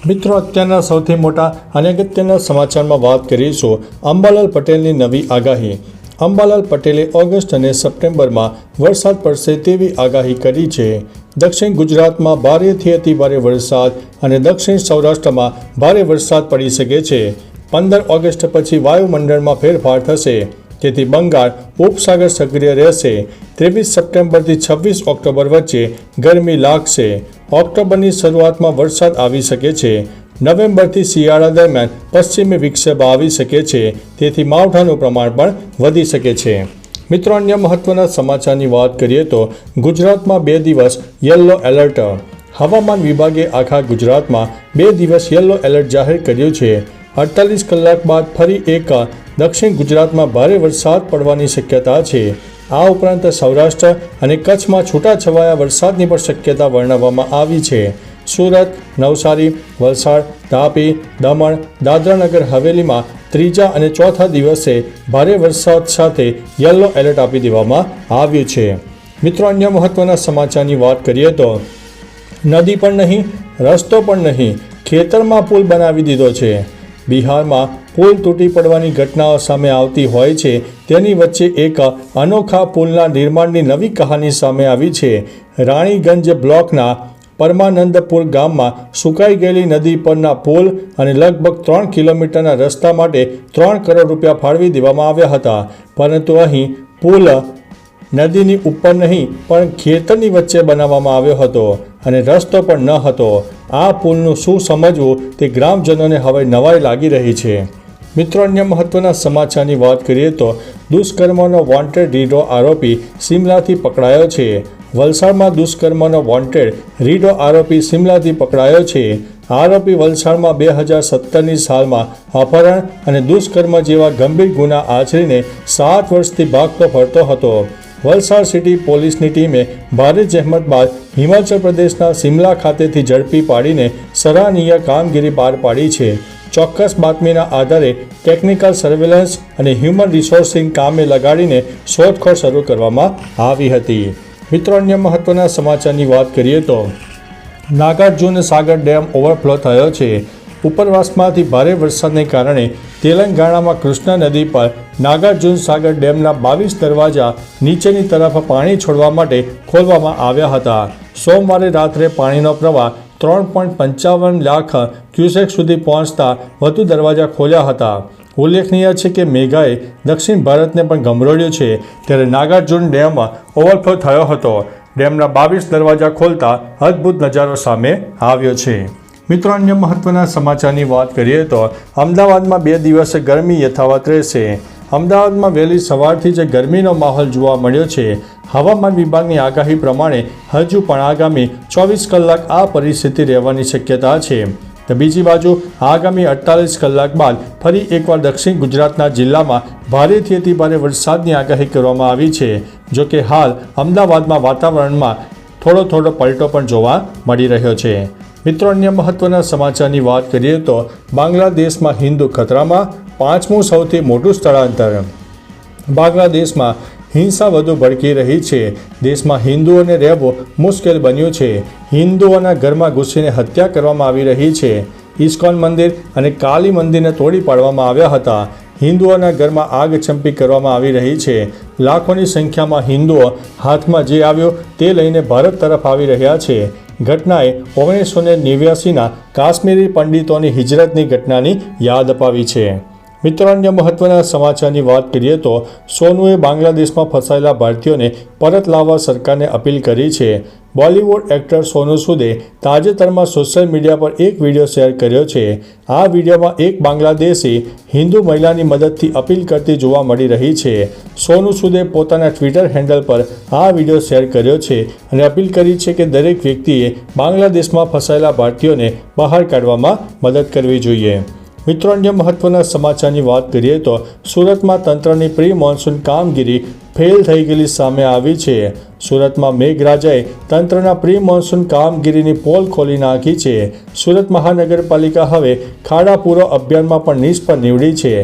મિત્રો, અત્યારના સૌથી મોટા અને અગત્યના સમાચારમાં વાત કરીશું અંબાલાલ પટેલની નવી આગાહી. અંબાલાલ પટેલે ઓગસ્ટ અને સપ્ટેમ્બરમાં વરસાદ પડશે તેવી આગાહી કરી છે. દક્ષિણ ગુજરાતમાં ભારેથી અતિભારે વરસાદ અને દક્ષિણ સૌરાષ્ટ્રમાં ભારે વરસાદ પડી શકે છે. 15 ઓગસ્ટ પછી વાયુમંડળમાં ફેરફાર થશે, તેથી બંગાળ ઉપસાગર સક્રિય રહેશે. 23 સપ્ટેમ્બરથી 26 ઓક્ટોબર વચ્ચે ગરમી લાગશે. ઓક્ટોબરની શરૂઆતમાં વરસાદ આવી શકે છે. નવેમ્બરથી શિયાળા દરમિયાન પશ્ચિમી વિક્ષેપ આવી શકે છે, તેથી માવઠાનું પ્રમાણ પણ વધી શકે છે. મિત્રો, અન્ય મહત્વના સમાચારની વાત કરીએ તો ગુજરાતમાં 2 દિવસ યલો એલર્ટ. હવામાન વિભાગે આખા ગુજરાતમાં 2 દિવસ યલો એલર્ટ જાહેર કર્યું છે. 48 કલાક બાદ ફરી એક દક્ષિણ ગુજરાતમાં ભારે વરસાદ પડવાની શક્યતા છે. આ ઉપરાંત સૌરાષ્ટ્ર અને કચ્છમાં છૂટાછવાયા વરસાદની પણ શક્યતા વર્ણવવામાં આવી છે. સુરત, નવસારી, વલસાડ, તાપી, દમણ, દાદરાનગર હવેલીમાં ત્રીજા અને ચોથા દિવસે ભારે વરસાદ સાથે યલો એલર્ટ આપી દેવામાં આવ્યું છે. મિત્રો, અન્ય મહત્વના સમાચારની વાત કરીએ તો નદી પણ નહીં, રસ્તો પણ નહીં, ખેતરમાં પુલ બનાવી દીધો છે. બિહારમાં પુલ તૂટી પડવાની ઘટનાઓ સામે આવતી હોય છે, તેની વચ્ચે એક અનોખા પુલના નિર્માણની નવી કહાની સામે આવી છે. રાણીગંજ બ્લોકના પરમાનંદપુર ગામમાં સુકાઈ ગયેલી નદી પરના પુલ અને લગભગ 3 કિલોમીટરના રસ્તા માટે 3 કરોડ રૂપિયા ફાળવી દેવામાં આવ્યા હતા. પરંતુ અહીં પુલ નદીની ઉપર નહીં પણ ખેતરની વચ્ચે બનાવવામાં આવ્યો હતો અને રસ્તો પણ ન હતો. આ પુલનું શું સમજવું તે ગ્રામજનોને હવે નવાઈ લાગી રહી છે. મિત્રો, અન્ય મહત્વના સમાચારની વાત કરીએ તો દુષ્કર્મનો વોન્ટેડ રીઢો આરોપી સિમલાથી પકડાયો છે. વલસાડમાં દુષ્કર્મનો વોન્ટેડ રીઢો આરોપી સિમલાથી પકડાયો છે. આરોપી વલસાડમાં 2017ની સાલમાં અપહરણ અને દુષ્કર્મ જેવા ગંભીર ગુના આચરીને 7 વર્ષથી ભાગતો ફરતો હતો. વલસાડ સિટી પોલીસની ટીમે ભારે જહેમત બાદ હિમાચલ પ્રદેશના સિમલા ખાતેથી ઝડપી પાડીને સરાહનીય કામગીરી પાર પાડી છે. ચોક્કસ બાતમીના આધારે ટેકનિકલ સર્વેલન્સ અને હ્યુમન રિસોર્સિંગ કામે લગાડીને શોધખોળ શરૂ કરવામાં આવી હતી. મિત્રો, અન્ય મહત્વના સમાચારની વાત કરીએ તો નાગાર્જુન સાગર ડેમ ઓવરફ્લો થયો છે. ઉપરવાસમાંથી ભારે વરસાદને કારણે તેલંગાણામાં કૃષ્ણા નદી પર નાગાર્જુન સાગર ડેમના 22 દરવાજા નીચેની તરફ પાણી છોડવા માટે ખોલવામાં આવ્યા હતા. સોમવારે રાત્રે પાણીનો પ્રવાહ 3.55 લાખ ક્યુસેક સુધી પહોંચતા વધુ દરવાજા ખોલ્યા હતા. ઉલ્લેખનીય છે કે મેઘાએ દક્ષિણ ભારતને પણ ગમરોળ્યું છે, ત્યારે નાગાર્જુન ડેમ ઓવરફ્લો થયો હતો. ડેમના 22 દરવાજા ખોલતા અદ્ભુત નજારો સામે આવ્યો છે. મિત્રો, અન્ય મહત્વના સમાચારની વાત કરીએ તો અમદાવાદમાં 2 દિવસ ગરમી યથાવત રહેશે. અમદાવાદમાં વહેલી સવારથી જ ગરમીનો માહોલ જોવા મળ્યો છે. હવામાન વિભાગની આગાહી પ્રમાણે હજુ પણ આગામી 24 કલાક આ પરિસ્થિતિ રહેવાની શક્યતા છે. તો બીજી બાજુ આગામી 48 કલાક બાદ ફરી એકવાર દક્ષિણ ગુજરાતના જિલ્લામાં ભારેથી અતિભારે વરસાદની આગાહી કરવામાં આવી છે. જોકે હાલ અમદાવાદમાં વાતાવરણમાં થોડો પલટો પણ જોવા મળી રહ્યો છે. મિત્રો, અન્ય મહત્વના સમાચારની વાત કરીએ તો બાંગ્લાદેશમાં હિન્દુ ખતરામાં, 5મું સૌથી મોટું સ્થળાંતર. બાંગ્લાદેશમાં હિંસા વધુ ભડકી રહી છે. દેશમાં હિન્દુઓને રહેવું મુશ્કેલ બન્યું છે. હિન્દુઓના ઘરમાં ઘૂસીને હત્યા કરવામાં આવી રહી છે. ઇસ્કોન મંદિર અને કાલી મંદિરને તોડી પાડવામાં આવ્યા હતા. હિન્દુઓના ઘરમાં આગચંપી કરવામાં આવી રહી છે. લાખોની સંખ્યામાં હિન્દુઓ હાથમાં જે આવ્યું તે લઈને ભારત તરફ આવી રહ્યા છે. ઘટનાએ 1989ના કાશ્મીરી પંડિતોની હિજરતની ઘટનાની યાદ અપાવી છે. મિત્રો, અન્ય મહત્વના સમાચારની વાત કરીએ તો સોનુએ બાંગ્લાદેશમાં ફસાયેલા ભારતીયોને પરત લાવવા સરકારને અપીલ કરી છે. બોલિવૂડ એક્ટર સોનુ સૂદે તાજેતરમાં સોશિયલ મીડિયા પર એક વિડીયો શેર કર્યો છે. આ વિડીયોમાં એક બાંગ્લાદેશી હિન્દુ મહિલાની મદદથી અપીલ કરતી જોવા મળી રહી છે. સોનુ સૂદે પોતાના ટ્વિટર હેન્ડલ પર આ વિડીયો શેર કર્યો છે અને અપીલ કરી છે કે દરેક વ્યક્તિએ બાંગ્લાદેશમાં ફસાયેલા ભારતીયોને બહાર કાઢવામાં મદદ કરવી જોઈએ. મિત્રો, અન્ય મહત્વના સમાચારની વાત કરીએ તો સુરતમાં તંત્રની પ્રી મોન્સૂન કામગીરી ફેલ થઈ ગયેલી સામે આવી છે. સુરતમાં મેઘરાજાએ તંત્રના પ્રી મોન્સૂન કામગીરીની પોલ ખોલી નાખી છે. સુરત મહાનગરપાલિકા હવે ખાડાપૂરો અભિયાનમાં પણ નિષ્ફળ નીવડી છે.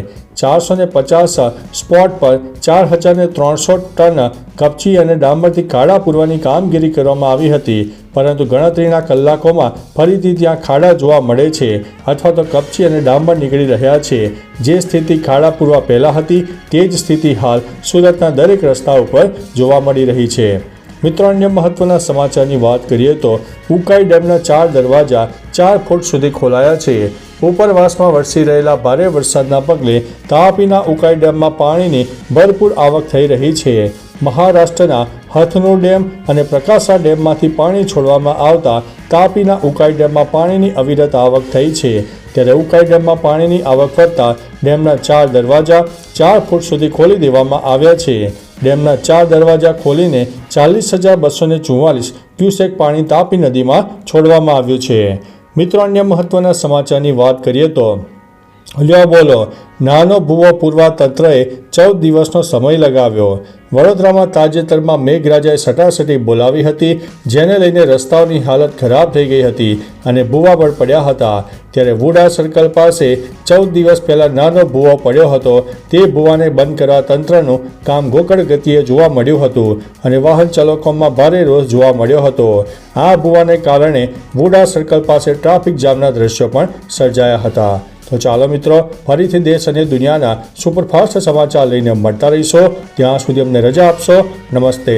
450 સ્પોટ પર 4300 ટન કપચી અને ડામરથી ખાડા પૂરવાની કામગીરી કરવામાં આવી હતી, પરંતુ ગણતરીના કલાકોમાં ફરીથી ત્યાં ખાડા જોવા મળે છે અથવા તો કપચી અને ડામર નીકળી રહ્યા છે। જે સ્થિતિ ખાડા પૂરવા પહેલાં હતી તે જ સ્થિતિ હાલ સુરતના દરેક રસ્તા ઉપર જોવા મળી રહી છે। મિત્રો, અન્ય મહત્વના સમાચારની વાત કરીએ તો ઉકાઈ ડેમના 4 દરવાજા 4 ફૂટ સુધી ખોલાયા છે। ઉપરવાસમાં વરસી રહેલા ભારે વરસાદના પગલે તાપીના ઉકાઈ ડેમમાં પાણીની ભરપૂર આવક થઈ રહી છે। મહારાષ્ટ્રના હથનુર ડેમ અને પ્રકાશા ડેમમાંથી પાણી છોડવામાં આવતા તાપીના ઉકાઈ ડેમમાં પાણીની અવિરત આવક થઈ છે। ત્યારે ઉકાઈ ડેમમાં પાણીની આવક વધતા ડેમના 4 દરવાજા 4 ફૂટ સુધી ખોલી દેવામાં આવ્યા છે। ડેમના 4 દરવાજા ખોલીને 40,244 ક્યુસેક પાણી તાપી નદીમાં છોડવામાં આવ્યું છે। મિત્રો, અન્ય મહત્વના સમાચારની વાત કરીએ તો લ્યો બોલો, નાનો ભૂવો પૂરવા તંત્રએ 14 દિવસનો સમય લગાવ્યો। વડોદરામાં તાજેતરમાં મેઘરાજાએ સટાસટી બોલાવી હતી, જેને લઈને રસ્તાઓની હાલત ખરાબ થઈ ગઈ હતી અને ભૂવા પણ પડ્યા હતા। ત્યારે વુડા સર્કલ પાસે 14 દિવસ પહેલા નાનો ભૂવો પડ્યો હતો। તે ભૂવાને બંધ કરવા તંત્રનું કામ ગોકળ ગતિએ જોવા મળ્યું હતું અને વાહન ચાલકોમાં ભારે રોષ જોવા મળ્યો હતો। આ ભૂવાને કારણે વુડા સર્કલ પાસે ટ્રાફિક જામના દ્રશ્યો પણ સર્જાયા હતા। તો ચાલો મિત્રો, ફરીથી દેશ અને દુનિયાના સુપરફાસ્ટ સમાચાર લઈને મળતા રહીશો। ત્યાં સુધી અમને રજા આપશો। નમસ્તે।